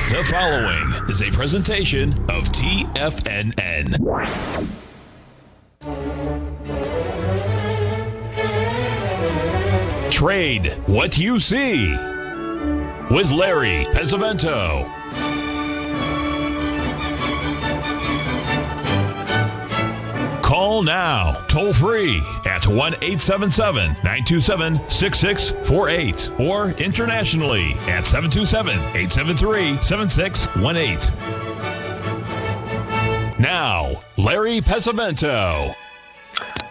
The following is a presentation of TFNN. Trade what you see with Larry Pesavento. Call now, toll free at 1-877-927-6648 or internationally at 727-873-7618. Now, Larry Pesavento.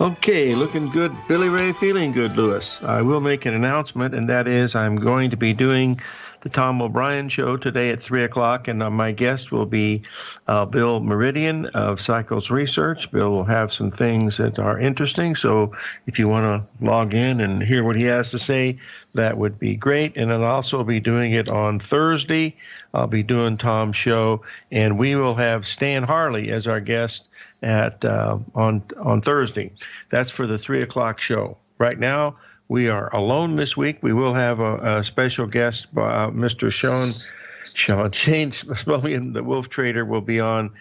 Okay, looking good, Billy Ray, feeling good, Lewis. I will make an announcement, and that is I'm going to be doing the Tom O'Brien Show today at 3 o'clock, and my guest will be Bill Meridian of Cycles Research. Bill will have some things that are interesting, so if you want to log in and hear what he has to say, that would be great. And I'll also be doing it on Thursday. I'll be doing Tom's show, and we will have Stan Harley as our guest at on Thursday. That's for the 3 o'clock show. Right now, we are alone this week. We will have a special guest, Mr. Shane Smullian, the Wolf Trader, will be on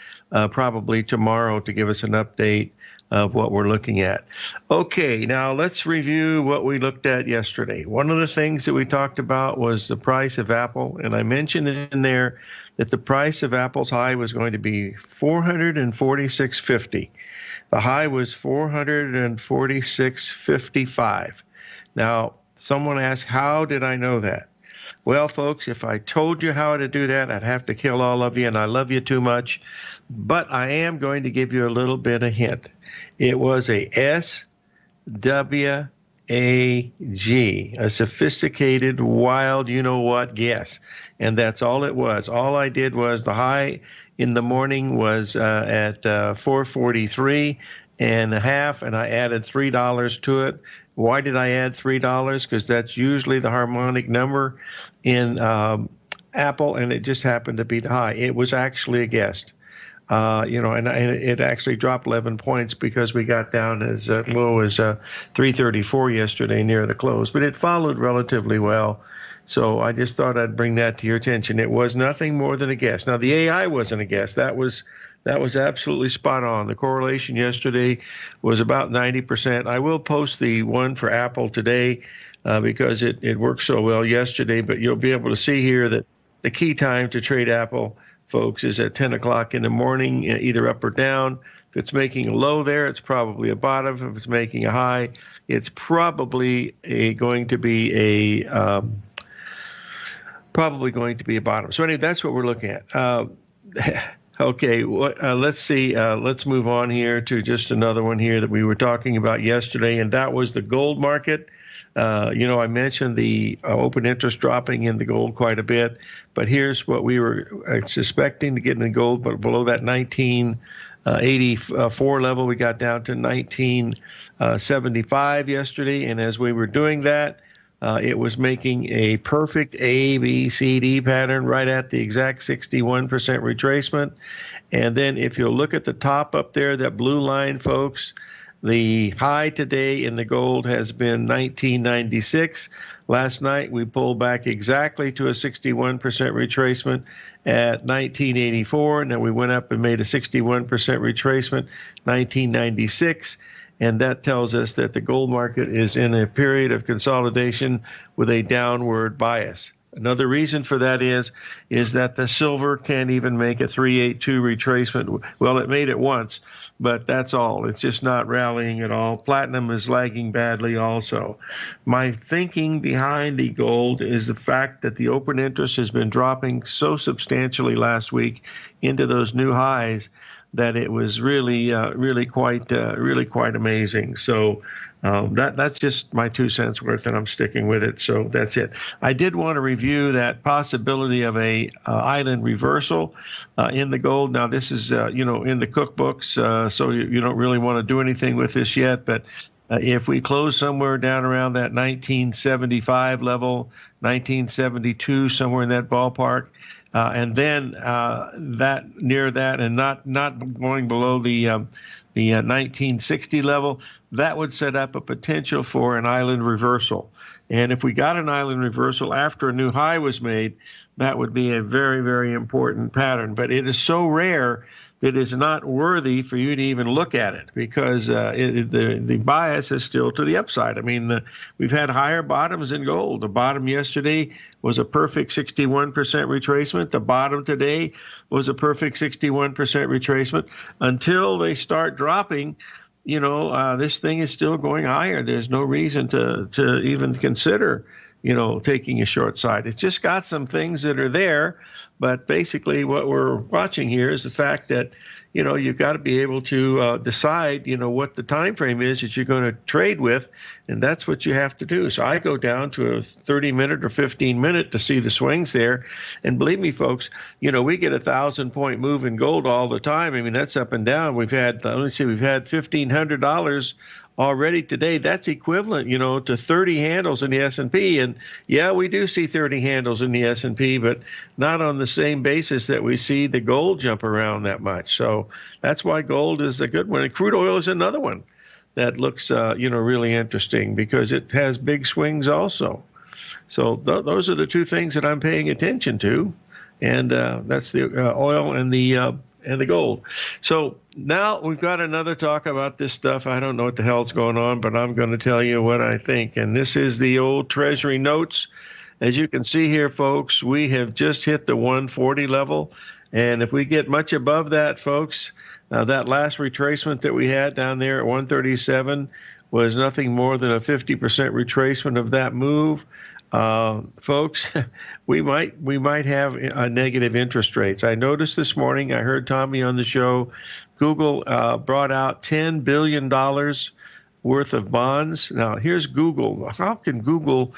probably tomorrow to give us an update of what we're looking at. Okay, now let's review what we looked at yesterday. One of the things that we talked about was the price of Apple, and I mentioned it in there that the price of Apple's high was going to be $446.50. The high was $446.55. Now, someone asked, how did I know that? Well, folks, if I told you how to do that, I'd have to kill all of you, and I love you too much. But I am going to give you a little bit of hint. It was a SWAG, a sophisticated, wild, you-know-what guess. And that's all it was. All I did was the high in the morning was at 443.5, and I added $3 to it. Why did I add $3? Because that's usually the harmonic number in Apple, and it just happened to be the high. It was actually a guess. And it actually dropped 11 points because we got down as low as 334 yesterday near the close. But it followed relatively well. So I just thought I'd bring that to your attention. It was nothing more than a guess. Now, the AI wasn't a guess. That was absolutely spot on. The correlation yesterday was about 90%. I will post the one for Apple today because it worked so well yesterday, but you'll be able to see here that the key time to trade Apple, folks, is at 10 o'clock in the morning, either up or down. If it's making a low there, it's probably a bottom. If it's making a high, it's probably going to be a bottom. So anyway, that's what we're looking at. Okay, let's see. Let's move on here to just another one here that we were talking about yesterday, and that was the gold market. I mentioned the open interest dropping in the gold quite a bit, but here's what we were suspecting to get in the gold, but below that 1984 level, we got down to 1975 yesterday, and as we were doing that, it was making a perfect A, B, C, D pattern right at the exact 61% retracement. And then if you'll look at the top up there, that blue line, folks, the high today in the gold has been 1996. Last night, we pulled back exactly to a 61% retracement at 1984. And then we went up and made a 61% retracement, 1996. And that tells us that the gold market is in a period of consolidation with a downward bias. Another reason for that is that the silver can't even make a 382 retracement. Well, it made it once, but that's all. It's just not rallying at all. Platinum is lagging badly also. My thinking behind the gold is the fact that the open interest has been dropping so substantially last week into those new highs that it was really quite amazing. So that's just my 2 cents worth, and I'm sticking with it. So that's it. I did want to review that possibility of a island reversal in the gold. Now this is in the cookbooks, so you don't really want to do anything with this yet. But if we close somewhere down around that 1975 level, 1972, somewhere in that ballpark. And then that near that, and not going below the 1960 level, that would set up a potential for an island reversal. And if we got an island reversal after a new high was made, that would be a very, very important pattern. But it is so rare that it's not worthy for you to even look at it, because the bias is still to the upside. I mean, we've had higher bottoms in gold. The bottom yesterday was a perfect 61% retracement. The bottom today was a perfect 61% retracement. Until they start dropping, this thing is still going higher. There's no reason to even consider taking a short side. It's just got some things that are there, but basically what we're watching here is the fact that, you've got to be able to decide, what the time frame is that you're going to trade with, and that's what you have to do. So I go down to a 30-minute or 15-minute to see the swings there, and believe me, folks, we get 1,000-point move in gold all the time. I mean, that's up and down. We've had $1,500 already today. That's equivalent, to 30 handles in the S&P. And yeah, we do see 30 handles in the S&P, but not on the same basis that we see the gold jump around that much. So that's why gold is a good one. And crude oil is another one that looks, really interesting, because it has big swings also. So those are the two things that I'm paying attention to. And that's the oil and the gold. So now we've got another talk about this stuff. I don't know what the hell's going on, but I'm going to tell you what I think. And this is the old Treasury notes. As you can see here, folks, we have just hit the 140 level. And if we get much above that, folks, that last retracement that we had down there at 137 was nothing more than a 50% retracement of that move. Folks, we might have a negative interest rates. I noticed this morning, I heard Tommy on the show, Google brought out $10 billion worth of bonds. Now, here's Google. How can Google,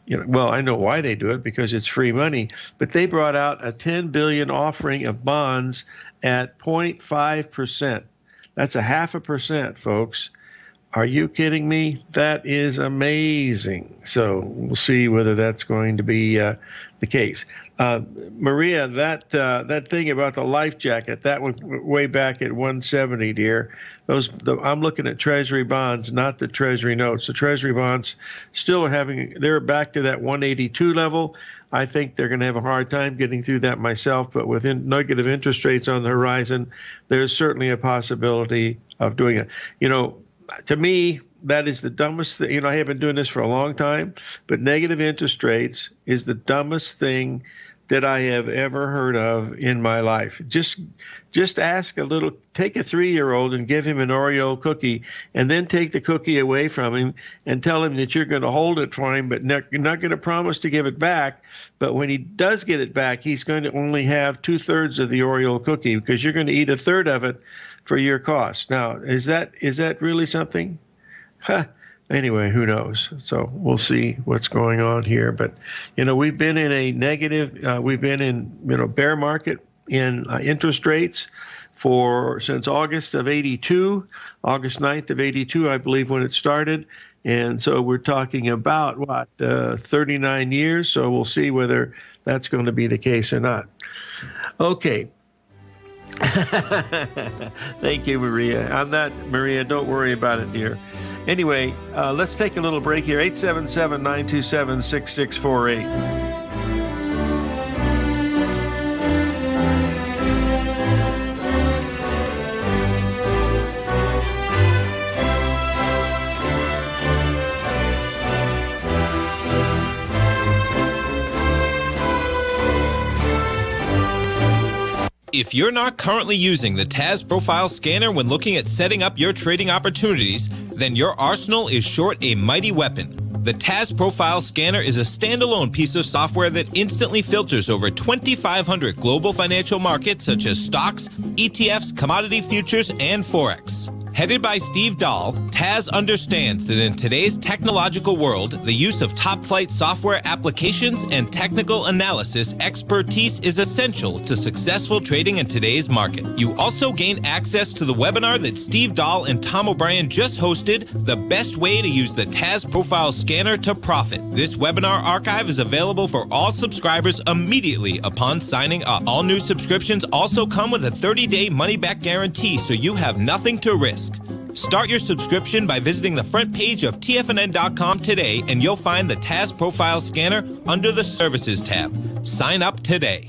well, I know why they do it, because it's free money, but they brought out a $10 billion offering of bonds at 0.5%. That's 0.5%, folks. Are you kidding me? That is amazing. So we'll see whether that's going to be the case. Maria, that thing about the life jacket, that was way back at 170, dear. I'm looking at Treasury bonds, not the Treasury notes. The Treasury bonds still they're back to that 182 level. I think they're going to have a hard time getting through that myself, but with negative interest rates on the horizon, there's certainly a possibility of doing it. To me, that is the dumbest thing. I have been doing this for a long time, but negative interest rates is the dumbest thing that I have ever heard of in my life. Just take a 3-year-old and give him an Oreo cookie, and then take the cookie away from him and tell him that you're going to hold it for him, but you're not going to promise to give it back. But when he does get it back, he's going to only have 2/3 of the Oreo cookie, because you're going to eat 1/3 of it for your cost. Now, is that really something? Anyway, who knows? So we'll see what's going on here. But, we've been in a negative, we've been in, bear market in interest rates since August of 82, August 9th of 82, I believe, when it started. And so we're talking about, 39 years. So we'll see whether that's going to be the case or not. Okay. Thank you, Maria. On that, Maria, don't worry about it, dear. Anyway, let's take a little break here. 877-927-6648. If you're not currently using the TAS Profile Scanner when looking at setting up your trading opportunities, then your arsenal is short a mighty weapon. The TAS Profile Scanner is a standalone piece of software that instantly filters over 2,500 global financial markets such as stocks, ETFs, commodity futures, and Forex. Headed by Steve Dahl, TAS understands that in today's technological world, the use of top-flight software applications and technical analysis expertise is essential to successful trading in today's market. You also gain access to the webinar that Steve Dahl and Tom O'Brien just hosted, The Best Way to Use the TAS Profile Scanner to Profit. This webinar archive is available for all subscribers immediately upon signing up. All new subscriptions also come with a 30-day money-back guarantee, so you have nothing to risk. Start your subscription by visiting the front page of TFNN.com today, and you'll find the TAS Profile Scanner under the Services tab. Sign up today.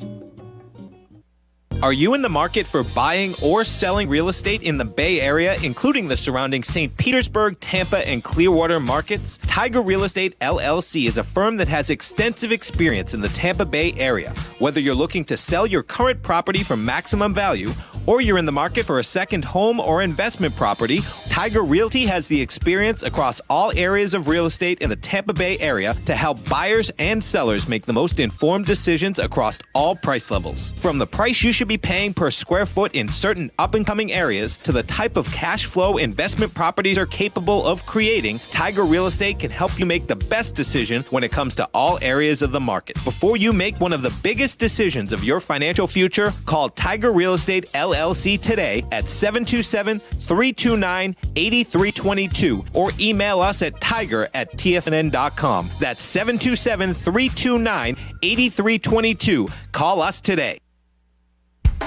Are you in the market for buying or selling real estate in the Bay Area, including the surrounding St. Petersburg, Tampa, and Clearwater markets? Tiger Real Estate LLC is a firm that has extensive experience in the Tampa Bay area. Whether you're looking to sell your current property for maximum value, or you're in the market for a second home or investment property, Tiger Realty has the experience across all areas of real estate in the Tampa Bay area to help buyers and sellers make the most informed decisions across all price levels. From the price you should be paying per square foot in certain up-and-coming areas to the type of cash flow investment properties are capable of creating, Tiger Real Estate can help you make the best decision when it comes to all areas of the market. Before you make one of the biggest decisions of your financial future, call Tiger Real Estate LLC today at 727-329-8322 or email us at tiger@tfnn.com. That's 727-329-8322. Call us today.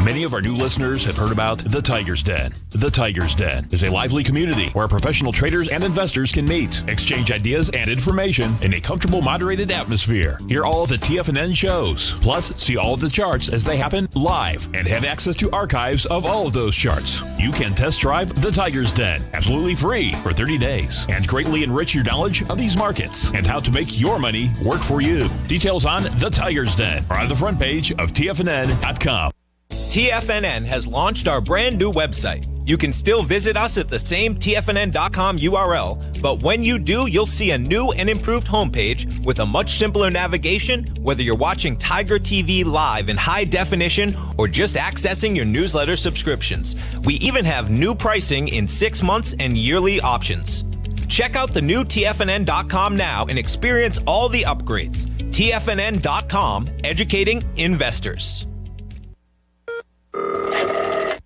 Many of our new listeners have heard about The Tiger's Den. The Tiger's Den is a lively community where professional traders and investors can meet, exchange ideas and information in a comfortable, moderated atmosphere. Hear all of the TFNN shows, plus see all of the charts as they happen live and have access to archives of all of those charts. You can test drive The Tiger's Den absolutely free for 30 days and greatly enrich your knowledge of these markets and how to make your money work for you. Details on The Tiger's Den are on the front page of TFNN.com. TFNN has launched our brand new website. You can still visit us at the same TFNN.com URL, but when you do, you'll see a new and improved homepage with a much simpler navigation, whether you're watching Tiger TV live in high definition or just accessing your newsletter subscriptions. We even have new pricing in 6 months and yearly options. Check out the new TFNN.com now and experience all the upgrades. TFNN.com, educating investors.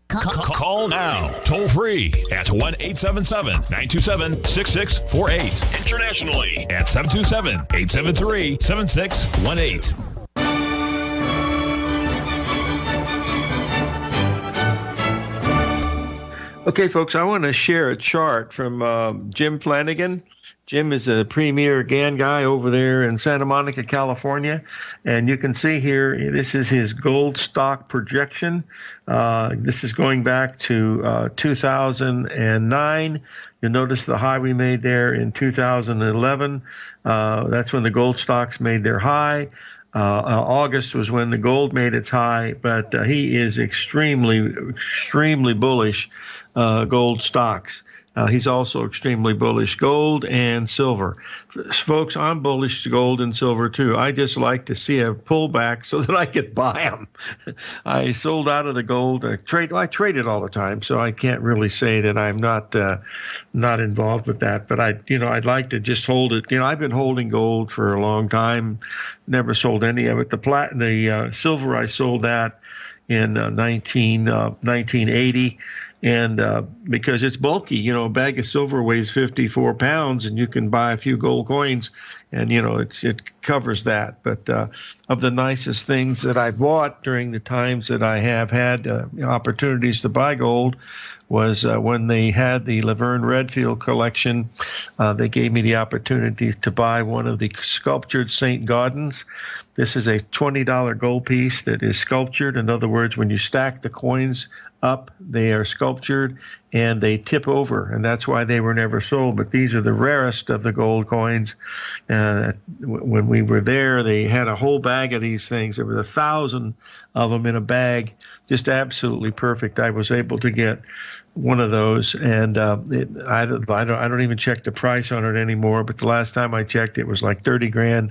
Call now, toll free at 1-877-927-6648. Internationally at 727-873-7618. Okay, folks, I want to share a chart from Jim Flanagan. Jim is a premier GAN guy over there in Santa Monica, California. And you can see here, this is his gold stock projection. This is going back to 2009. You'll notice the high we made there in 2011. That's when the gold stocks made their high. August was when the gold made its high, but he is extremely bullish gold stocks. He's also extremely bullish gold and silver. Folks, I'm bullish gold and silver too. I just like to see a pullback so that I could buy them. I sold out of the gold. I trade it all the time, so I can't really say that I'm not involved with that. But I'd like to just hold it. I've been holding gold for a long time. Never sold any of it. The silver, I sold that in 1980. And because it's bulky, a bag of silver weighs 54 pounds, and you can buy a few gold coins, and it covers that. But of the nicest things that I bought during the times that I have had opportunities to buy gold was when they had the Laverne Redfield collection. They gave me the opportunity to buy one of the sculptured St. Gaudens. This is a $20 gold piece that is sculptured. In other words, when you stack the coins up, they are sculptured and they tip over, and that's why they were never sold. But these are the rarest of the gold coins. When we were there, they had a whole bag of these things. There was 1,000 of them in a bag, just absolutely perfect. I was able to get one of those, and I don't even check the price on it anymore. But the last time I checked, it was like $30,000,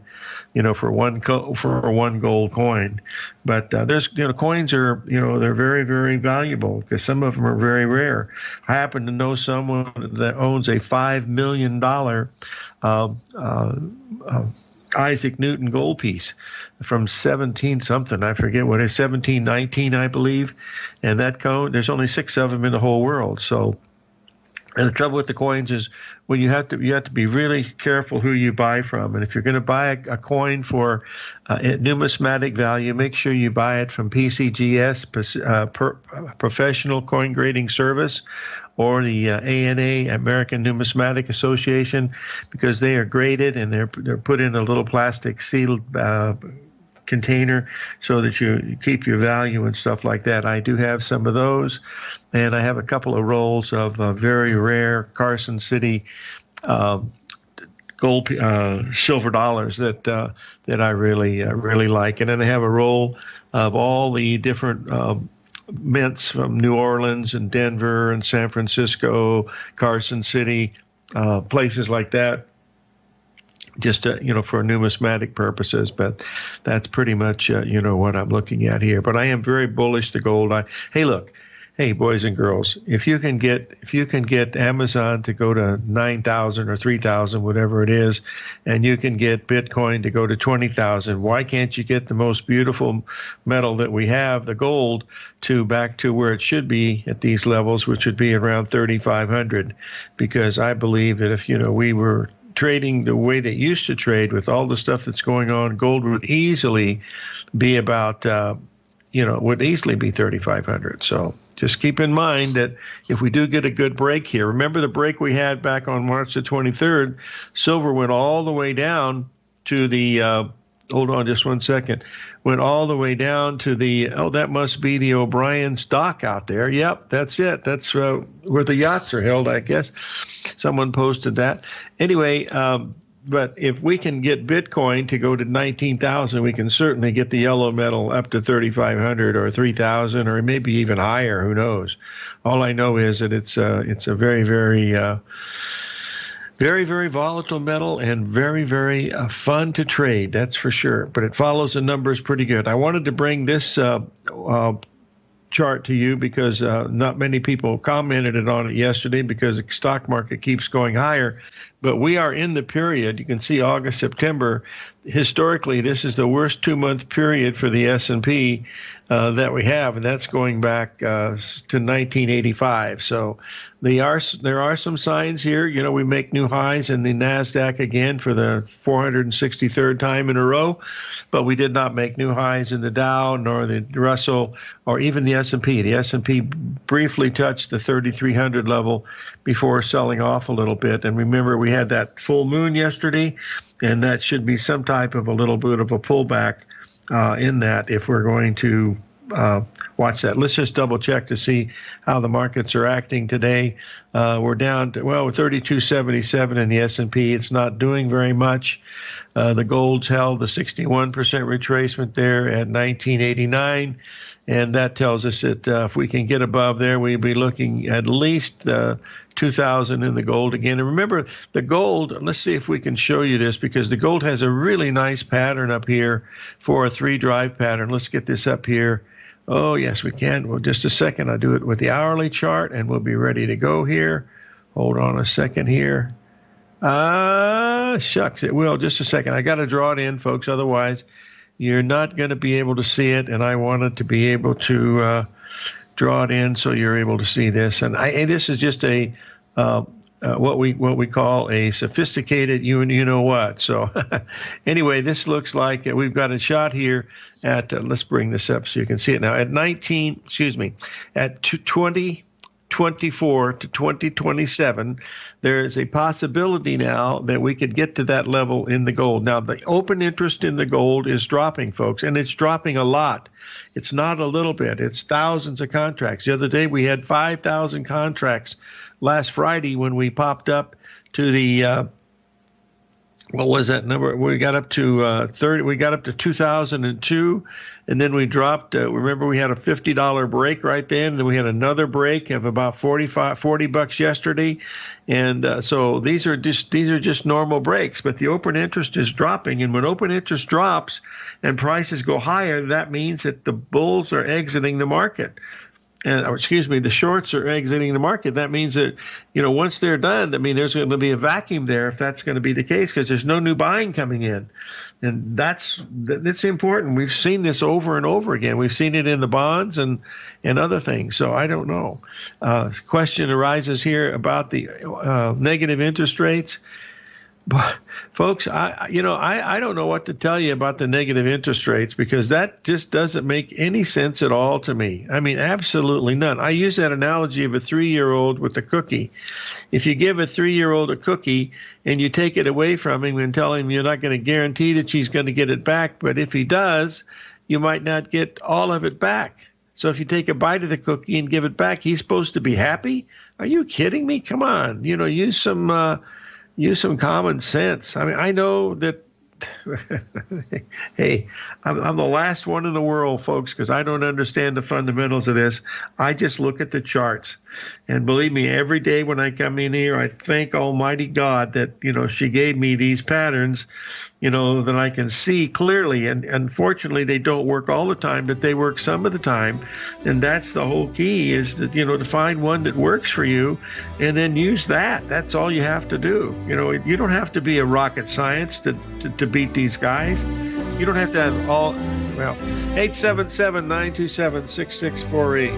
for one gold coin. But there's coins are they're very, very valuable because some of them are very rare. I happen to know someone that owns a $5 million Isaac Newton gold piece from 17-something. I forget what it is, 1719, I believe. And that cone, there's only 6 of them in the whole world. So And the trouble with the coins is when you have to be really careful who you buy from. And if you're going to buy a coin for numismatic value, make sure you buy it from PCGS, Professional Coin Grading Service, or the ANA, American Numismatic Association, because they are graded and they're put in a little plastic sealed container so that you keep your value and stuff like that. I do have some of those, and I have a couple of rolls of very rare Carson City gold silver dollars that I really like. And then I have a roll of all the different mints from New Orleans and Denver and San Francisco, Carson City, places like that, just for numismatic purposes. But that's pretty much what I'm looking at here. But I am very bullish to gold. Hey, boys and girls, if you can get Amazon to go to 9,000 or 3,000, whatever it is, and you can get Bitcoin to go to 20,000, why can't you get the most beautiful metal that we have, the gold, back to where it should be at these levels, which would be around 3,500? Because I believe that if we were trading the way they used to trade with all the stuff that's going on, gold would easily be about would easily be 3,500. So just keep in mind that if we do get a good break here, remember the break we had back on March the 23rd, silver went all the way down to the, hold on just one second, went all the way down to the, that must be the O'Brien's dock out there. Yep, that's it. That's where the yachts are held, I guess. Someone posted that. Anyway, but if we can get Bitcoin to go to 19,000, we can certainly get the yellow metal up to 3,500 or 3,000 or maybe even higher. Who knows? All I know is that it's a very, very, very, very volatile metal and very, very fun to trade. That's for sure. But it follows the numbers pretty good. I wanted to bring this chart to you because not many people commented on it yesterday because the stock market keeps going higher. But we are in the period, you can see August, September. Historically, this is the worst 2-month period for the S&P that we have, and that's going back to 1985. So there are some signs here. We make new highs in the NASDAQ again for the 463rd time in a row, but we did not make new highs in the Dow, nor the Russell, or even the S&P. The S&P briefly touched the 3,300 level before selling off a little bit. And remember, we had that full moon yesterday, and that should be some type of a little bit of a pullback in that if we're going to watch that. Let's just double check to see how the markets are acting today. We're down to, 3277 in the S&P. It's not doing very much. The gold's held the 61% retracement there at 1989. And that tells us that if we can get above there, we'll be looking at least 2,000 in the gold again. And remember, the gold, let's see if we can show you this, because the gold has a really nice pattern up here for a 3-drive pattern. Let's get this up here. Oh, yes, we can. Well, just a second. I'll do it with the hourly chart, and we'll be ready to go here. Hold on a second here. Shucks, it will. Just a second. I got to draw it in, folks. Otherwise, you're not going to be able to see it, and I wanted to be able to draw it in so you're able to see this. And this is just a what we call a sophisticated you know what. So anyway, this looks like we've got a shot here at let's bring this up so you can see it now at 2024 to 2027. There is a possibility now that we could get to that level in the gold. Now, the open interest in the gold is dropping, folks, and it's dropping a lot. It's not a little bit. It's thousands of contracts. The other day, we had 5,000 contracts last Friday when we popped up to the what was that number? We got up to 30. We got up to 2002, and then we dropped. Remember, we had a $50 break right then, and then we had another break of about $40 yesterday, and so these are just normal breaks. But the open interest is dropping, and when open interest drops and prices go higher, that means that the bulls are exiting the market. The shorts are exiting the market. That means that, once they're done, there's going to be a vacuum there if that's going to be the case, because there's no new buying coming in. And that's important. We've seen this over and over again. We've seen it in the bonds and other things. So I don't know. Question arises here about the negative interest rates. But folks, I don't know what to tell you about the negative interest rates, because that just doesn't make any sense at all to me. I mean, absolutely none. I use that analogy of a 3-year-old with a cookie. If you give a 3-year-old a cookie and you take it away from him and tell him you're not going to guarantee that he's going to get it back, but if he does, you might not get all of it back. So if you take a bite of the cookie and give it back, he's supposed to be happy? Are you kidding me? Come on, use some common sense. I mean, I know that, hey, I'm the last one in the world, folks, because I don't understand the fundamentals of this. I just look at the charts. And believe me, every day when I come in here, I thank Almighty God that, she gave me these patterns, that I can see clearly. And unfortunately, they don't work all the time, but they work some of the time. And that's the whole key, is that, to find one that works for you and then use that. That's all you have to do. You don't have to be a rocket science to beat these guys. You don't have to have 877-927-6648.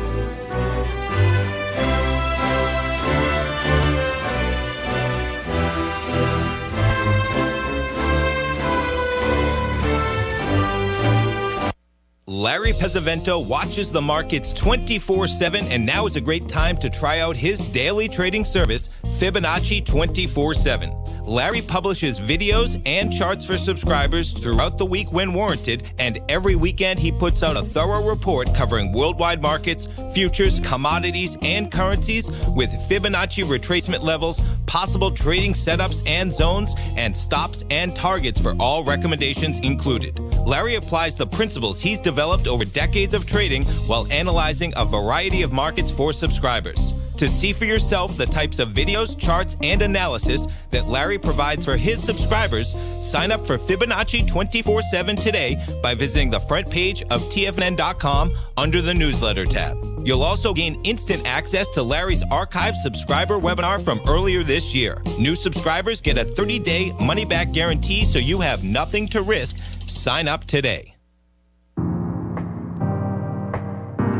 Larry Pesavento watches the markets 24/7, and now is a great time to try out his daily trading service, Fibonacci 24/7. Larry publishes videos and charts for subscribers throughout the week when warranted, and every weekend he puts out a thorough report covering worldwide markets, futures, commodities, and currencies with Fibonacci retracement levels, possible trading setups and zones, and stops and targets for all recommendations included. Larry applies the principles he's developed over decades of trading while analyzing a variety of markets for subscribers. To see for yourself the types of videos, charts, and analysis that Larry provides for his subscribers, sign up for Fibonacci 24/7 today by visiting the front page of TFNN.com under the newsletter tab. You'll also gain instant access to Larry's archived subscriber webinar from earlier this year. New subscribers get a 30-day money-back guarantee, so you have nothing to risk. Sign up today.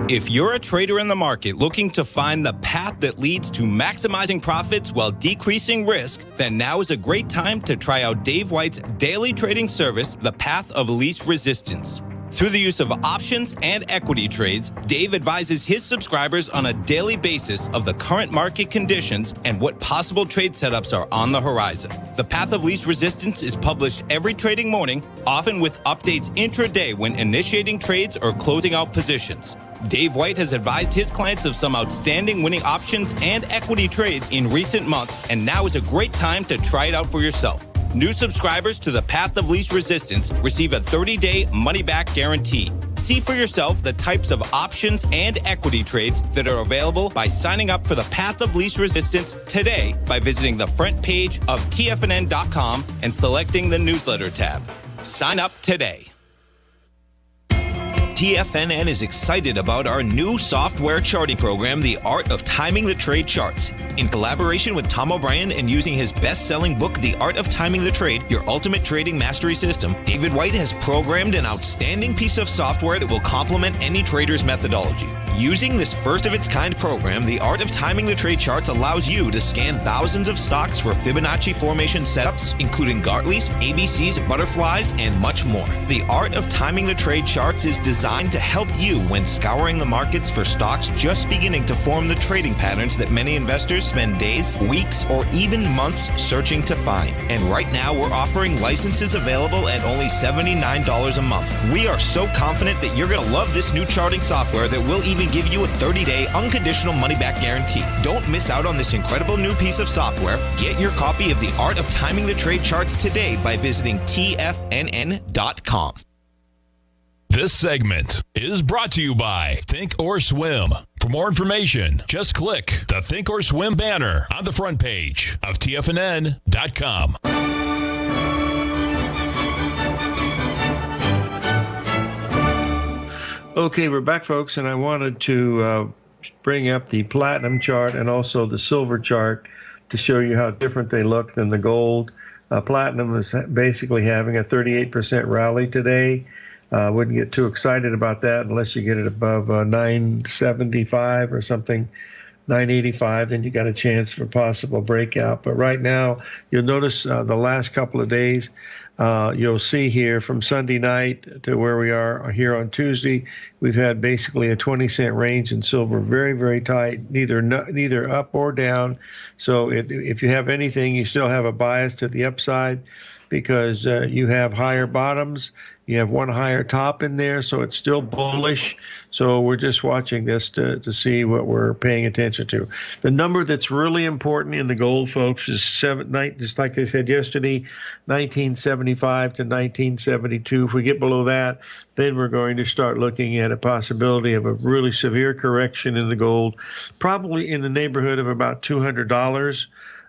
If you're a trader in the market looking to find the path that leads to maximizing profits while decreasing risk, then now is a great time to try out Dave White's daily trading service, The Path of Least Resistance. Through the use of options and equity trades, Dave advises his subscribers on a daily basis of the current market conditions and what possible trade setups are on the horizon. The Path of Least Resistance is published every trading morning, often with updates intraday when initiating trades or closing out positions. Dave White has advised his clients of some outstanding winning options and equity trades in recent months, and now is a great time to try it out for yourself. New subscribers to the Path of Least Resistance receive a 30-day money-back guarantee. See for yourself the types of options and equity trades that are available by signing up for the Path of Least Resistance today by visiting the front page of TFNN.com and selecting the newsletter tab. Sign up today. TFNN is excited about our new software charting program, The Art of Timing the Trade Charts. In collaboration with Tom O'Brien and using his best-selling book, The Art of Timing the Trade, Your Ultimate Trading Mastery System, David White has programmed an outstanding piece of software that will complement any trader's methodology. Using this first-of-its-kind program, The Art of Timing the Trade Charts allows you to scan thousands of stocks for Fibonacci formation setups, including Gartley's, ABCs, butterflies, and much more. The Art of Timing the Trade Charts is designed to help you when scouring the markets for stocks just beginning to form the trading patterns that many investors spend days, weeks, or even months searching to find. And right now, we're offering licenses available at only $79 a month. We are so confident that you're going to love this new charting software that will even give you a 30-day unconditional money-back guarantee. Don't miss out on this incredible new piece of software. Get your copy of The Art of Timing the Trade Charts today by visiting TFNN.com. This segment is brought to you by Think or Swim. For more information, just click the Think or Swim banner on the front page of TFNN.com. Okay, we're back, folks, and I wanted to bring up the platinum chart and also the silver chart to show you how different they look than the gold. Platinum is basically having a 38% rally today. Wouldn't get too excited about that unless you get it above 975 or something. 985, then you got a chance for possible breakout. But right now, you'll notice the last couple of days, you'll see here from Sunday night to where we are here on Tuesday, we've had basically a 20-cent range in silver, very, very tight, neither up or down. So if you have anything, you still have a bias to the upside because you have higher bottoms. You have one higher top in there, so it's still bullish. So we're just watching this to see what we're paying attention to. The number that's really important in the gold, folks, is just like I said yesterday, 1975 to 1972. If we get below that, then we're going to start looking at a possibility of a really severe correction in the gold, probably in the neighborhood of about $200.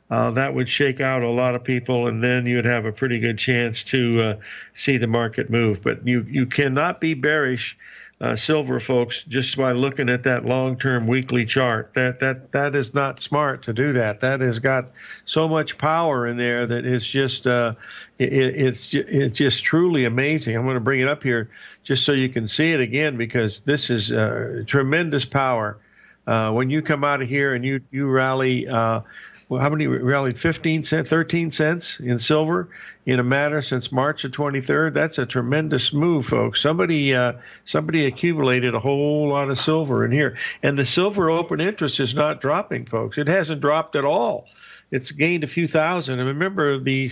That would shake out a lot of people, and then you'd have a pretty good chance to see the market move. But you cannot be bearish silver, folks, just by looking at that long-term weekly chart. That is not smart to do that. That has got so much power in there that it's just it's just truly amazing. I'm going to bring it up here just so you can see it again because this is tremendous power. When you come out of here and you rally. Well, how many rallied? 15 cents, 13 cents in silver in a matter since March the 23rd. That's a tremendous move, folks. Somebody accumulated a whole lot of silver in here. And the silver open interest is not dropping, folks. It hasn't dropped at all. It's gained a few thousand. And remember, the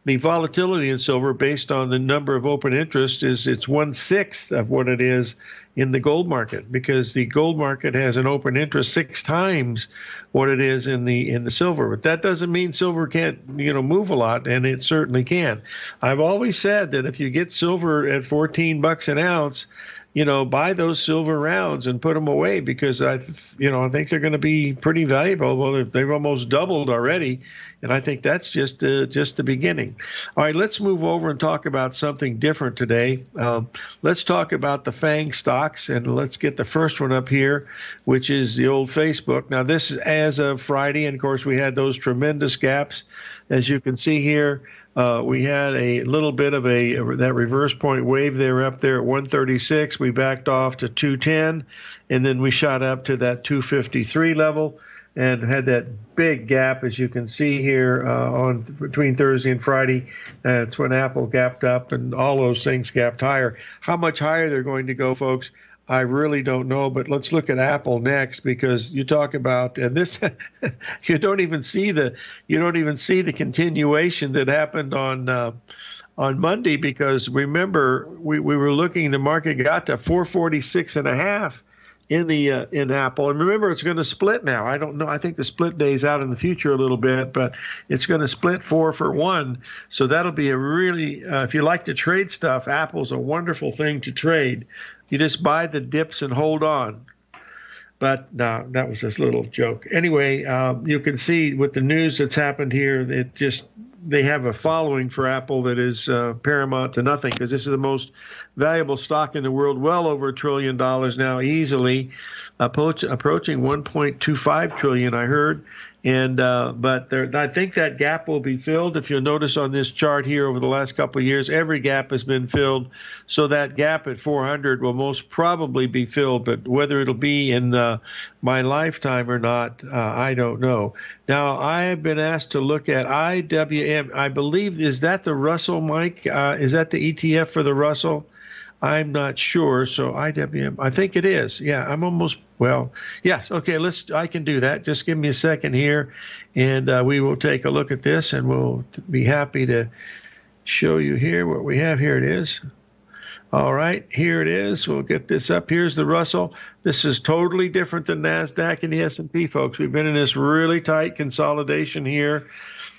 volatility in silver based on the number of open interest it's 1/6 of what it is in the gold market, because the gold market has an open interest 6 times what it is in the silver. But that doesn't mean silver can't move a lot, and it certainly can. I've always said that if you get silver at $14 an ounce, buy those silver rounds and put them away because I think they're going to be pretty valuable. Well, they've almost doubled already, and I think that's just the beginning. All right, let's move over and talk about something different today. Let's talk about the FANG stocks, and let's get the first one up here, which is the old Facebook. Now, this is as of Friday, and of course, we had those tremendous gaps, as you can see here. We had a little bit of that reverse point wave there up there at 136. We backed off to 210, and then we shot up to that 253 level and had that big gap, as you can see here, between Thursday and Friday. That's when Apple gapped up, and all those things gapped higher. How much higher they're going to go, folks, I really don't know, but let's look at Apple next, because you talk about this. you don't even see the continuation that happened on Monday, because remember we were looking, the market got to 446.5 in Apple, and remember it's going to split now. I don't know. I think the split day is out in the future a little bit, but it's going to split 4 for 1. So that'll be a really if you like to trade stuff, Apple's a wonderful thing to trade. You just buy the dips and hold on. But no, that was just a little joke. Anyway, you can see with the news that's happened here, they have a following for Apple that is paramount to nothing, because this is the most valuable stock in the world, well over $1 trillion now, easily approaching 1.25 trillion, I heard. And but I think that gap will be filled. If you'll notice on this chart here, over the last couple of years, every gap has been filled. So that gap at 400 will most probably be filled. But whether it'll be in my lifetime or not, I don't know. Now, I have been asked to look at IWM. I believe, is that the Russell, Mike? Is that the ETF for the Russell? I'm not sure. So IWM, I think it is. Yeah, I'm almost, yes. Okay, I can do that. Just give me a second here, and we will take a look at this, and we'll be happy to show you here what we have. Here it is. All right, here it is. We'll get this up. Here's the Russell. This is totally different than NASDAQ and the S&P, folks. We've been in this really tight consolidation here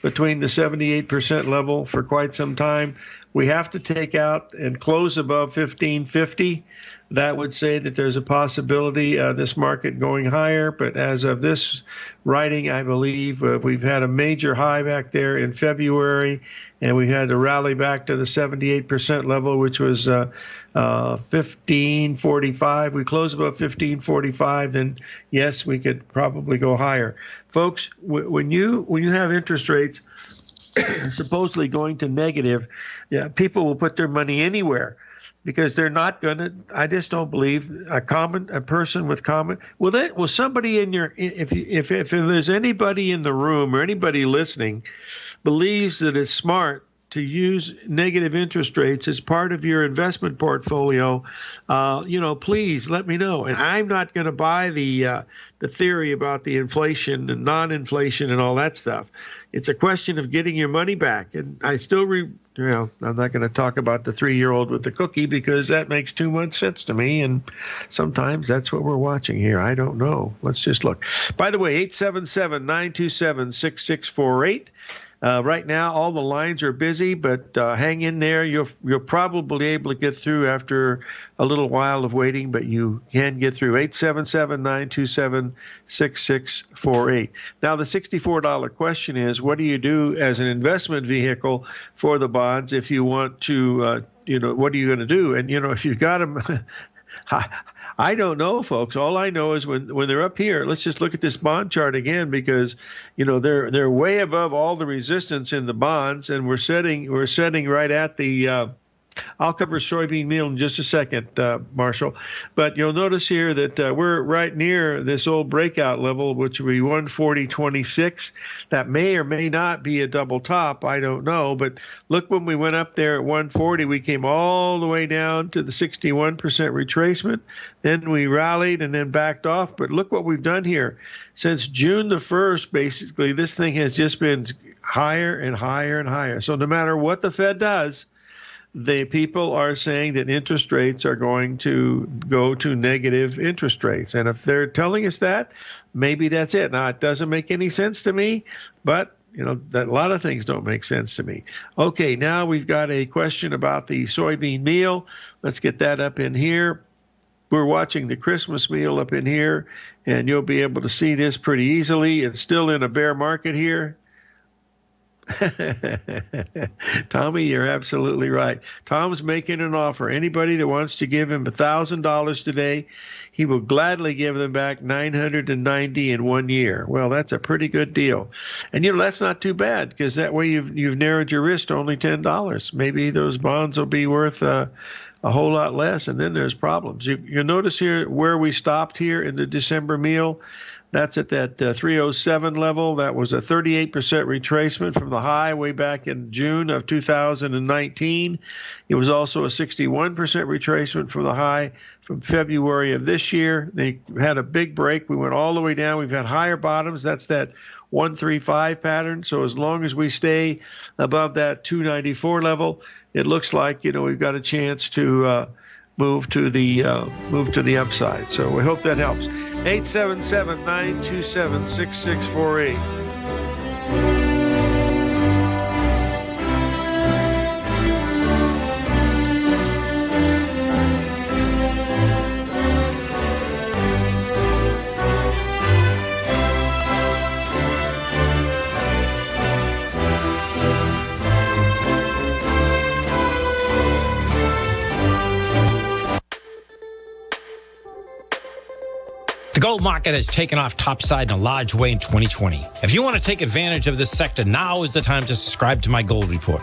between the 78% level for quite some time. We have to take out and close above 1550. That would say that there's a possibility of this market going higher. But as of this writing, I believe we've had a major high back there in February, and we had to rally back to the 78% level, which was 1545. We close above 1545, then yes, we could probably go higher. Folks, when you have interest rates supposedly going to negative, people will put their money anywhere because they're not going to. I just don't believe a person with common. Will somebody in your if there's anybody in the room or anybody listening believes that it's smart to use negative interest rates as part of your investment portfolio, please let me know. And I'm not going to buy the theory about the inflation and non-inflation and all that stuff. It's a question of getting your money back. And I still, I'm not going to talk about the 3-year-old with the cookie because that makes too much sense to me. And sometimes that's what we're watching here. I don't know. Let's just look. By the way, 877-927-6648. Right now, all the lines are busy, but hang in there. You'll probably be able to get through after a little while of waiting, but you can get through. 877-927-6648. Now, the $64 question is, what do you do as an investment vehicle for the bonds if you want to, what are you going to do? And, if you've got them... I don't know, folks. All I know is when they're up here, let's just look at this bond chart again because, they're way above all the resistance in the bonds, and we're setting right at the. I'll cover soybean meal in just a second, Marshall. But you'll notice here that we're right near this old breakout level, which will be 140.26. That may or may not be a double top. I don't know. But look, when we went up there at 140, we came all the way down to the 61% retracement. Then we rallied and then backed off. But look what we've done here. Since June the 1st, basically, this thing has just been higher and higher and higher. So no matter what the Fed does, the people are saying that interest rates are going to go to negative interest rates. And if they're telling us that, maybe that's it. Now, it doesn't make any sense to me, but, a lot of things don't make sense to me. Okay, now we've got a question about the soybean meal. Let's get that up in here. We're watching the Christmas meal up in here, and you'll be able to see this pretty easily. It's still in a bear market here. Tommy, you're absolutely right. Tom's making an offer. Anybody that wants to give him $1,000 today, he will gladly give them back $990 in 1 year. Well, that's a pretty good deal. And that's not too bad because that way you've narrowed your risk to only $10. Maybe those bonds will be worth a whole lot less, and then there's problems. You'll notice here where we stopped here in the December meal. That's at that 307 level. That was a 38% retracement from the high way back in June of 2019. It was also a 61% retracement from the high from February of this year. They had a big break. We went all the way down. We've had higher bottoms. That's that 135 pattern. So as long as we stay above that 294 level, it looks like, we've got a chance to move to the upside. So we hope that helps. 877-927-6648. The gold market has taken off topside in a large way in 2020. If you want to take advantage of this sector, now is the time to subscribe to my gold report.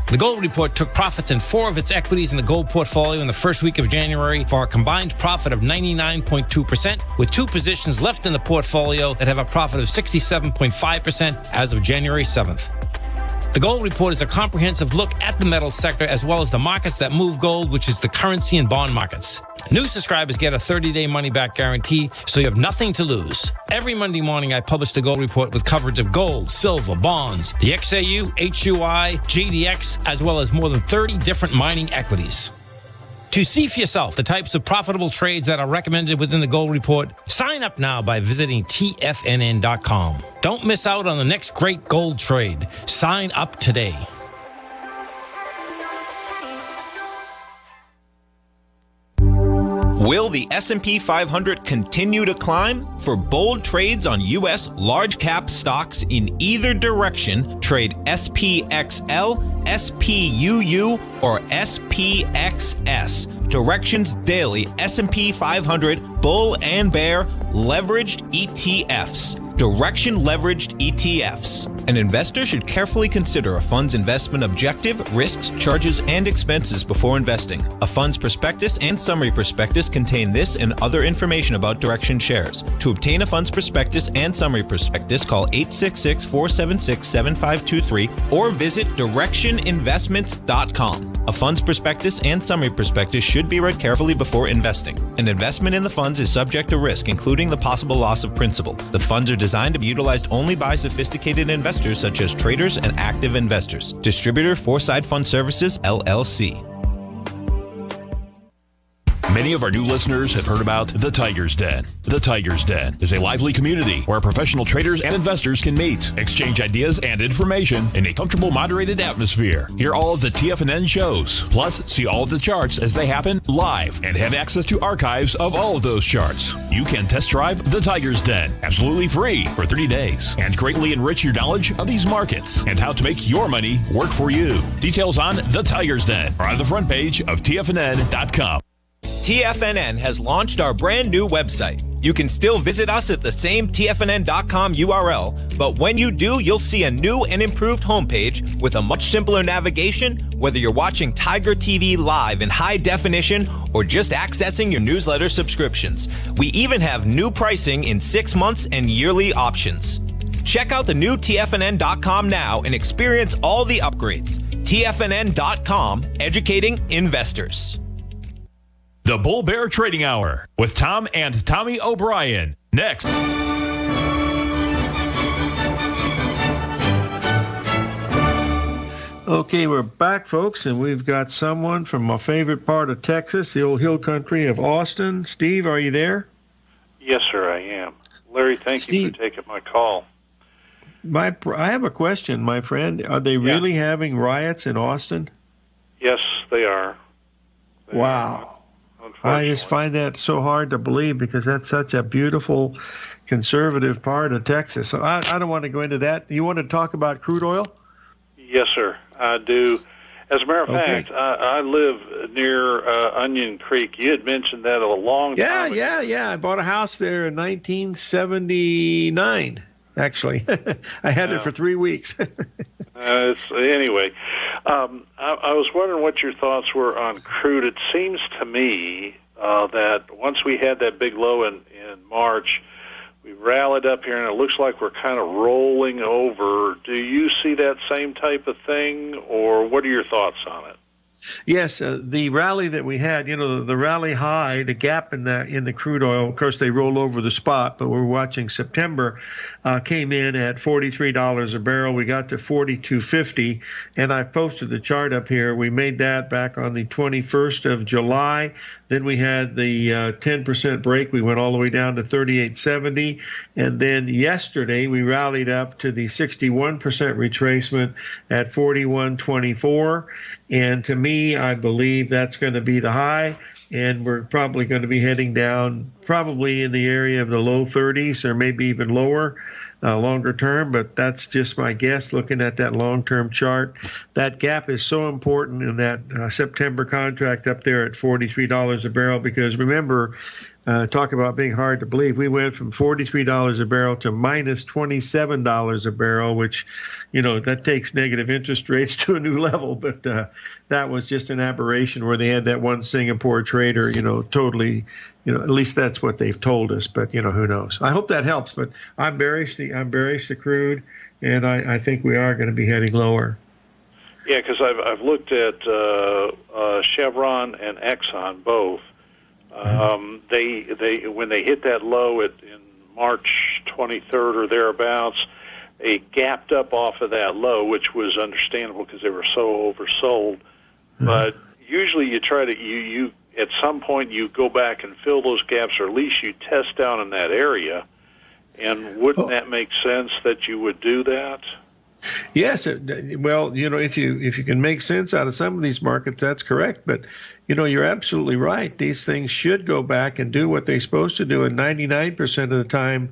The gold report took profits in 4 of its equities in the gold portfolio in the first week of January for a combined profit of 99.2%, with 2 positions left in the portfolio that have a profit of 67.5% as of January 7th. The gold report is a comprehensive look at the metals sector as well as the markets that move gold, which is the currency and bond markets. New subscribers get a 30-day money-back guarantee, so you have nothing to lose. Every Monday morning, I publish the gold report with coverage of gold, silver, bonds, the XAU, HUI, GDX, as well as more than 30 different mining equities. To see for yourself the types of profitable trades that are recommended within the gold report, sign up now by visiting TFNN.com. Don't miss out on the next great gold trade. Sign up today. Will the S&P 500 continue to climb? For bold trades on U.S. large-cap stocks in either direction, trade SPXL, SPUU, or SPXS. Directions Daily S&P 500 Bull and Bear Leveraged ETFs. Direction-leveraged ETFs. An investor should carefully consider a fund's investment objective, risks, charges, and expenses before investing. A fund's prospectus and summary prospectus contain this and other information about Direction shares. To obtain a fund's prospectus and summary prospectus, call 866-476-7523 or visit directioninvestments.com. A fund's prospectus and summary prospectus should be read carefully before investing. An investment in the funds is subject to risk, including the possible loss of principal. The funds are designed to be utilized only by sophisticated investors such as traders and active investors. Distributor Foreside Fund Services, LLC. Many of our new listeners have heard about the Tiger's Den. The Tiger's Den is a lively community where professional traders and investors can meet, exchange ideas and information in a comfortable, moderated atmosphere. Hear all of the TFNN shows, plus see all of the charts as they happen live and have access to archives of all of those charts. You can test drive the Tiger's Den absolutely free for 30 days and greatly enrich your knowledge of these markets and how to make your money work for you. Details on the Tiger's Den are on the front page of TFNN.com. TFNN has launched our brand new website. You can still visit us at the same TFNN.com URL, but when you do, you'll see a new and improved homepage with a much simpler navigation, whether you're watching Tiger TV live in high definition or just accessing your newsletter subscriptions. We even have new pricing in 6 months and yearly options. Check out the new TFNN.com now and experience all the upgrades. TFNN.com, educating investors. The Bull Bear Trading Hour with Tom and Tommy O'Brien. Next. Okay, we're back, folks, and we've got someone from my favorite part of Texas, the old hill country of Austin. Steve, are you there? Yes, sir, I am. Larry, thank you for taking my call. I have a question, my friend. Are they really having riots in Austin? Yes, they are. Wow. I just find that so hard to believe because that's such a beautiful, conservative part of Texas. So I don't want to go into that. You want to talk about crude oil? Yes, sir, I do. As a matter of fact, I live near Onion Creek. You had mentioned that a long time ago. Yeah. I bought a house there in 1979, actually. I had it for 3 weeks. Anyway, I was wondering what your thoughts were on crude. It seems to me that once we had that big low in March, we rallied up here, and it looks like we're kind of rolling over. Do you see that same type of thing, or what are your thoughts on it? Yes, the rally that we had, the rally high, the gap in the crude oil, of course, they roll over the spot, but we're watching September, came in at $43 a barrel. We got to $42.50, and I posted the chart up here. We made that back on the 21st of July. Then we had the 10% break. We went all the way down to $38.70, and then yesterday we rallied up to the 61% retracement at $41.24. And to me, I believe that's going to be the high, and we're probably going to be heading down probably in the area of the low 30s or maybe even lower longer term, but that's just my guess looking at that long-term chart. That gap is so important in that September contract up there at $43 a barrel because remember, talk about being hard to believe, we went from $43 a barrel to minus $27 a barrel, which, that takes negative interest rates to a new level. But that was just an aberration where they had that one Singapore trader, totally, at least that's what they've told us. But, who knows? I hope that helps. But I'm bearish the crude, and I think we are going to be heading lower. Yeah, because I've looked at Chevron and Exxon both. They when they hit that low in March 23rd or thereabouts, they gapped up off of that low, which was understandable because they were so oversold. But usually you try to you at some point you go back and fill those gaps, or at least you test down in that area. And wouldn't that make sense that you would do that? Yes, well, if you can make sense out of some of these markets, that's correct. But, you're absolutely right. These things should go back and do what they're supposed to do. And 99% of the time,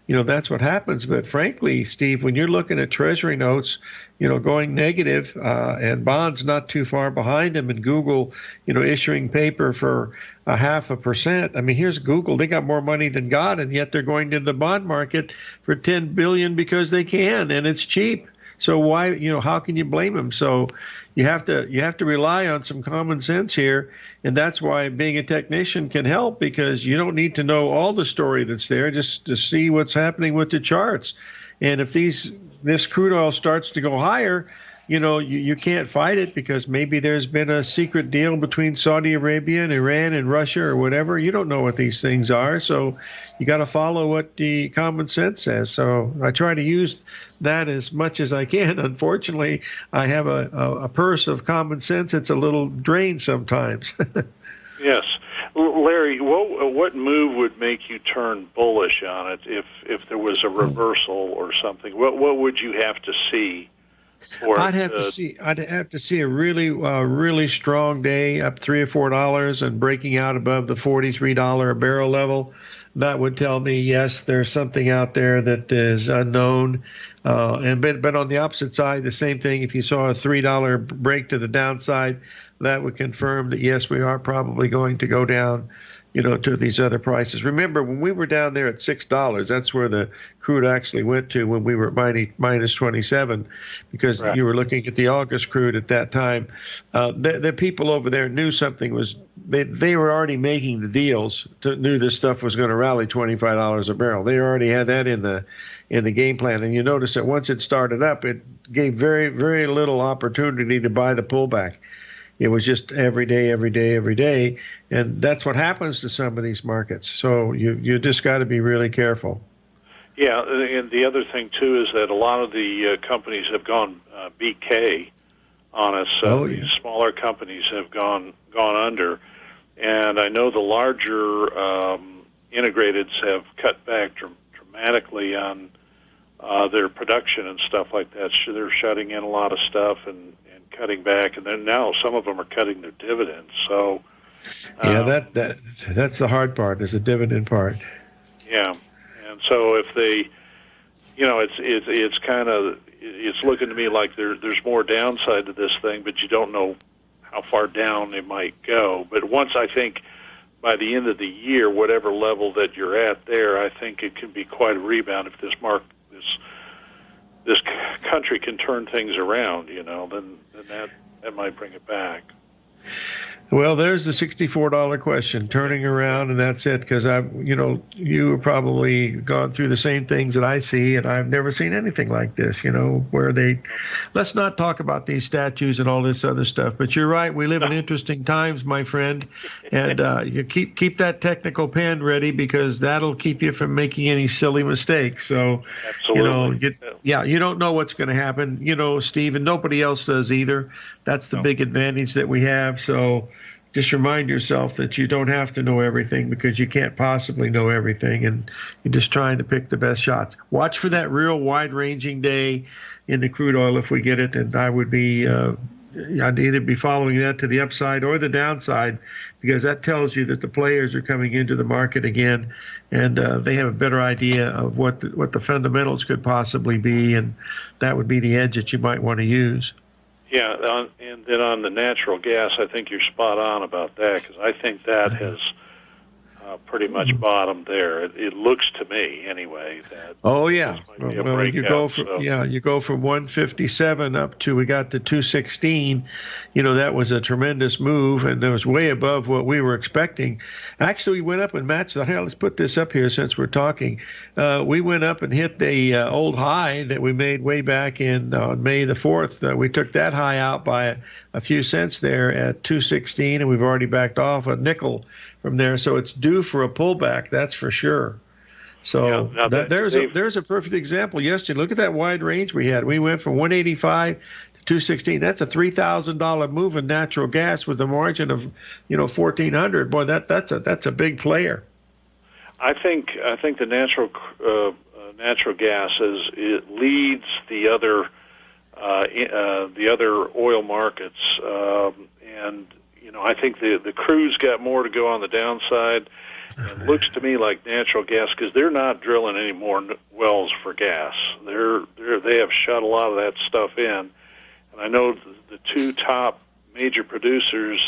that's what happens. But frankly, Steve, when you're looking at Treasury notes, going negative, and bonds not too far behind them, and Google, issuing paper for 0.5%. I mean, here's Google. They got more money than God, and yet they're going to the bond market for $10 billion because they can, and it's cheap. So why, how can you blame them? So you have to rely on some common sense here, and that's why being a technician can help, because you don't need to know all the story that's there, just to see what's happening with the charts. And if this crude oil starts to go higher, you can't fight it, because maybe there's been a secret deal between Saudi Arabia and Iran and Russia or whatever. You don't know what these things are, so you got to follow what the common sense says. So I try to use that as much as I can. Unfortunately, I have a purse of common sense that's a little drained sometimes. Yes. Larry, what move would make you turn bullish on it if there was a reversal or something? What would you have to see? I'd have to see a really strong day, up $3 or $4 and breaking out above the $43 a barrel level. That would tell me, yes, there's something out there that is unknown. But on the opposite side, the same thing. If you saw a $3 break to the downside, that would confirm that, yes, we are probably going to go down, to these other prices. Remember, when we were down there at $6, that's where the crude actually went to when we were at minus 27, because right. You were looking at the August crude at that time. The people over there knew something was, they were already making the deals, knew this stuff was going to rally $25 a barrel. They already had that in the game plan. And you notice that once it started up, it gave very, very little opportunity to buy the pullback. It was just every day. And that's what happens to some of these markets. So you just got to be really careful. Yeah, and the other thing, too, is that a lot of the companies have gone BK on us. These smaller companies have gone under. And I know the larger integrateds have cut back dramatically on their production and stuff like that. So they're shutting in a lot of stuff and cutting back, and then now some of them are cutting their dividends. So, that's the hard part, is the dividend part. Yeah, and so if they, it's kind of, it's looking to me like there's more downside to this thing, but you don't know how far down it might go. But once, I think, by the end of the year, whatever level that you're at there, I think it can be quite a rebound if this country can turn things around, then that might bring it back. Well, there's the $64 question, turning around, and that's it, because you have probably gone through the same things that I see, and I've never seen anything like this, where let's not talk about these statues and all this other stuff, but you're right, we live in interesting times, my friend, and you keep that technical pen ready, because that'll keep you from making any silly mistakes. So, absolutely. You don't know what's going to happen, Steve, and nobody else does either. That's the big advantage that we have. So just remind yourself that you don't have to know everything, because you can't possibly know everything, and you're just trying to pick the best shots. Watch for that real wide-ranging day in the crude oil if we get it, and I would be I'd either be following that to the upside or the downside, because that tells you that the players are coming into the market again, and they have a better idea of what the fundamentals could possibly be, and that would be the edge that you might want to use. Yeah, and then on the natural gas, I think you're spot on about that, because I think that has pretty much bottomed there. It looks to me, anyway, that. Oh yeah, well, you go from 157 up to, we got to 216. That was a tremendous move, and it was way above what we were expecting. Actually, we went up and matched the high. Let's put this up here since we're talking. We went up and hit the old high that we made way back in on May the 4th. We took that high out by a few cents there at 216, and we've already backed off a nickel from there, so it's due for a pullback, that's for sure. So there's a perfect example. Yesterday, look at that wide range we had. We went from 185 to 216. That's a $3,000 move in natural gas with a margin of 1,400. Boy, that's a big player. I think the natural gas it leads the other oil markets, and I think the crude's got more to go on the downside, It looks to me like natural gas, because they're not drilling any more wells for gas. They have shut a lot of that stuff in. And I know the two top major producers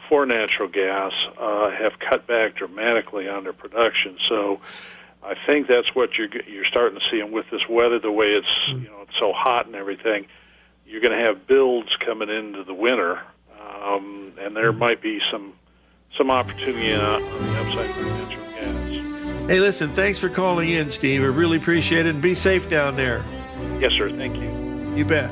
for natural gas have cut back dramatically on their production. So I think that's what you're starting to see. And with this weather, the way it's it's so hot and everything, you're going to have builds coming into the winter, and there might be some opportunity on the upside for natural gas. Hey, listen, thanks for calling in, Steve. I really appreciate it, and be safe down there. Yes, sir. Thank you. You bet.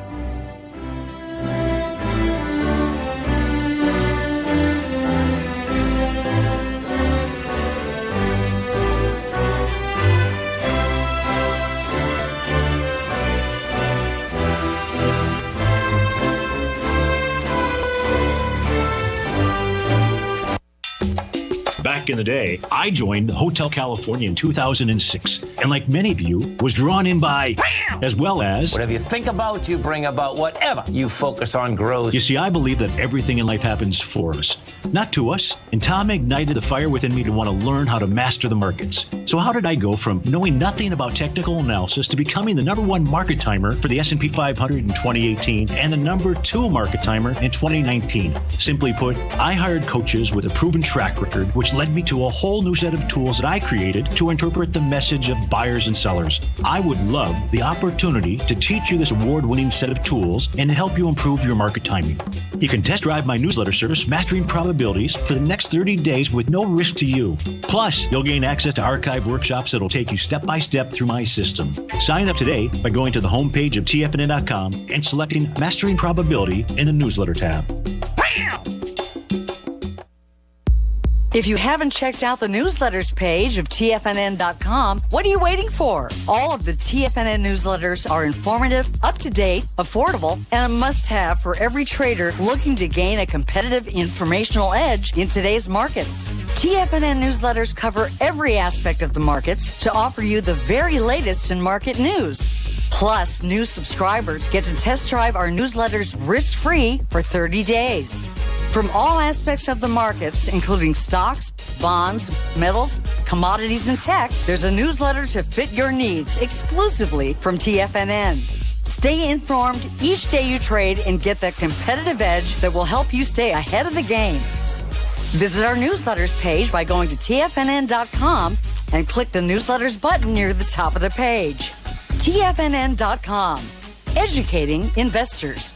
Back in the day, I joined Hotel California in 2006, and like many of you, was drawn in by, as well as... Whatever you think about, you bring about. Whatever you focus on grows. You see, I believe that everything in life happens for us, not to us. And Tom ignited the fire within me to want to learn how to master the markets. So how did I go from knowing nothing about technical analysis to becoming the #1 market timer for the S&P 500 in 2018 and the #2 market timer in 2019? Simply put, I hired coaches with a proven track record, which led me to a whole new set of tools that I created to interpret the message of buyers and sellers. I would love the opportunity to teach you this award-winning set of tools and to help you improve your market timing. You can test drive my newsletter service, Mastering Probabilities, for the next 30 days with no risk to you. Plus, you'll gain access to archived workshops that'll take you step by step through my system. Sign up today by going to the homepage of TFNN.com and selecting Mastering Probability in the newsletter tab. Bam! If you haven't checked out the newsletters page of TFNN.com, what are you waiting for? All of the TFNN newsletters are informative, up-to-date, affordable, and a must-have for every trader looking to gain a competitive informational edge in today's markets. TFNN newsletters cover every aspect of the markets to offer you the very latest in market news. Plus, new subscribers get to test drive our newsletters risk-free for 30 days. From all aspects of the markets, including stocks, bonds, metals, commodities, and tech, there's a newsletter to fit your needs exclusively from TFNN. Stay informed each day you trade and get that competitive edge that will help you stay ahead of the game. Visit our newsletters page by going to TFNN.com and click the newsletters button near the top of the page. TFNN.com, educating investors.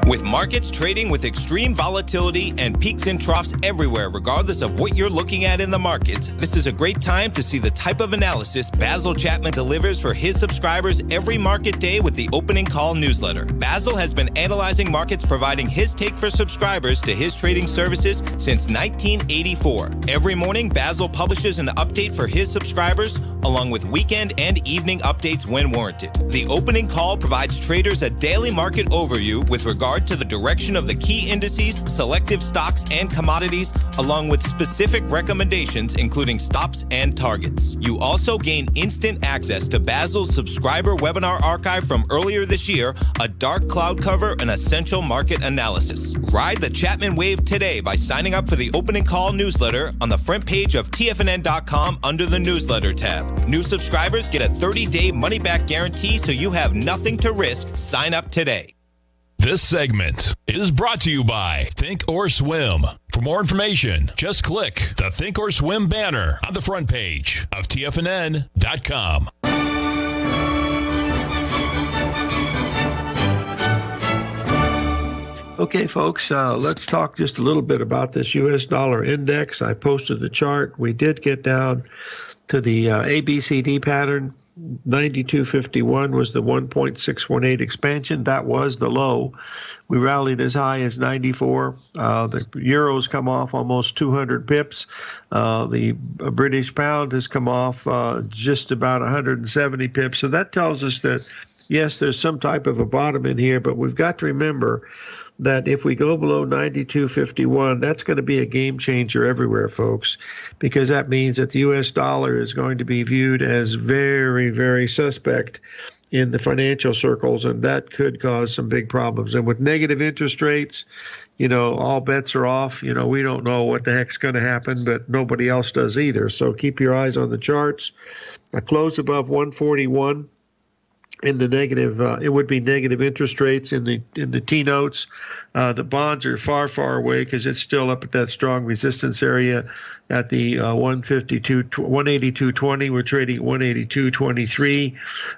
With markets trading with extreme volatility and peaks and troughs everywhere, regardless of what you're looking at in the markets, this is a great time to see the type of analysis Basil Chapman delivers for his subscribers every market day with the Opening Call newsletter. Basil has been analyzing markets, providing his take for subscribers to his trading services since 1984. Every morning, Basil publishes an update for his subscribers, along with weekend and evening updates when warranted. The Opening Call provides traders a daily market overview with regard to the direction of the key indices, selective stocks, and commodities, along with specific recommendations, including stops and targets. You also gain instant access to Basil's subscriber webinar archive from earlier this year, a dark cloud cover, and essential market analysis. Ride the Chapman wave today by signing up for the Opening Call newsletter on the front page of TFNN.com under the newsletter tab. New subscribers get a 30-day money-back guarantee, so you have nothing to risk. Sign up today. This segment is brought to you by Think or Swim. For more information, just click the Think or Swim banner on the front page of TFNN.com. Okay, folks, let's talk just a little bit about this U.S. dollar index. I posted the chart. We did get down to the ABCD pattern. 92.51 was the 1.618 expansion. That was the low. We rallied as high as 94. The euro's come off almost 200 pips. The British pound has come off just about 170 pips. So that tells us that, yes, there's some type of a bottom in here, but we've got to remember that if we go below 92.51, that's going to be a game changer everywhere, folks, because that means that the U.S. dollar is going to be viewed as very, very suspect in the financial circles, and that could cause some big problems. And with negative interest rates, all bets are off. We don't know what the heck's going to happen, but nobody else does either. So keep your eyes on the charts. A close above 141 in the negative, it would be negative interest rates in the T-notes. The bonds are far, far away because it's still up at that strong resistance area at the 182.20. We're trading 182.23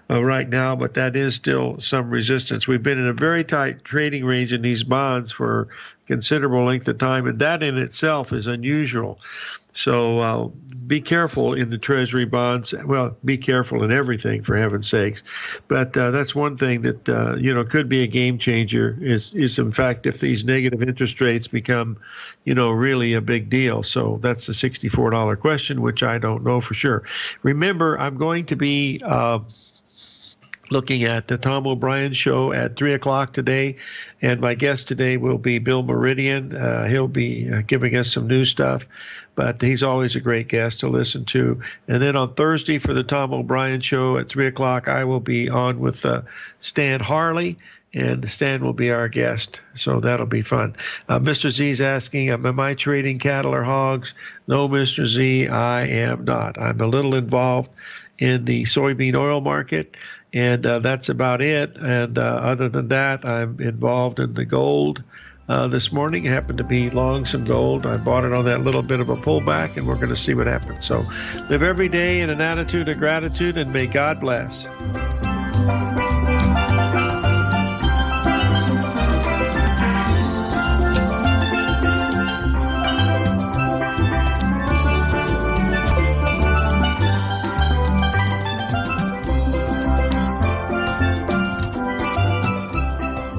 right now, but that is still some resistance. We've been in a very tight trading range in these bonds for considerable length of time, and that in itself is unusual. So be careful in the Treasury bonds. Well, be careful in everything, for heaven's sakes. But that's one thing that could be a game changer. Is in fact if these negative interest rates become, really a big deal. So that's the $64 question, which I don't know for sure. Remember, I'm going to be looking at the Tom O'Brien show at 3 o'clock today, and my guest today will be Bill Meridian. He'll be giving us some new stuff, but he's always a great guest to listen to. And then on Thursday for the Tom O'Brien show at 3 o'clock, I will be on with Stan Harley, and Stan will be our guest, so that'll be fun. Mr. Z's asking, am I trading cattle or hogs? No, Mr. Z, I am not. I'm a little involved in the soybean oil market, and that's about it. And other than that, I'm involved in the gold. This morning, it happened to be long some gold. I bought it on that little bit of a pullback, and we're going to see what happens. So live every day in an attitude of gratitude, and may God bless.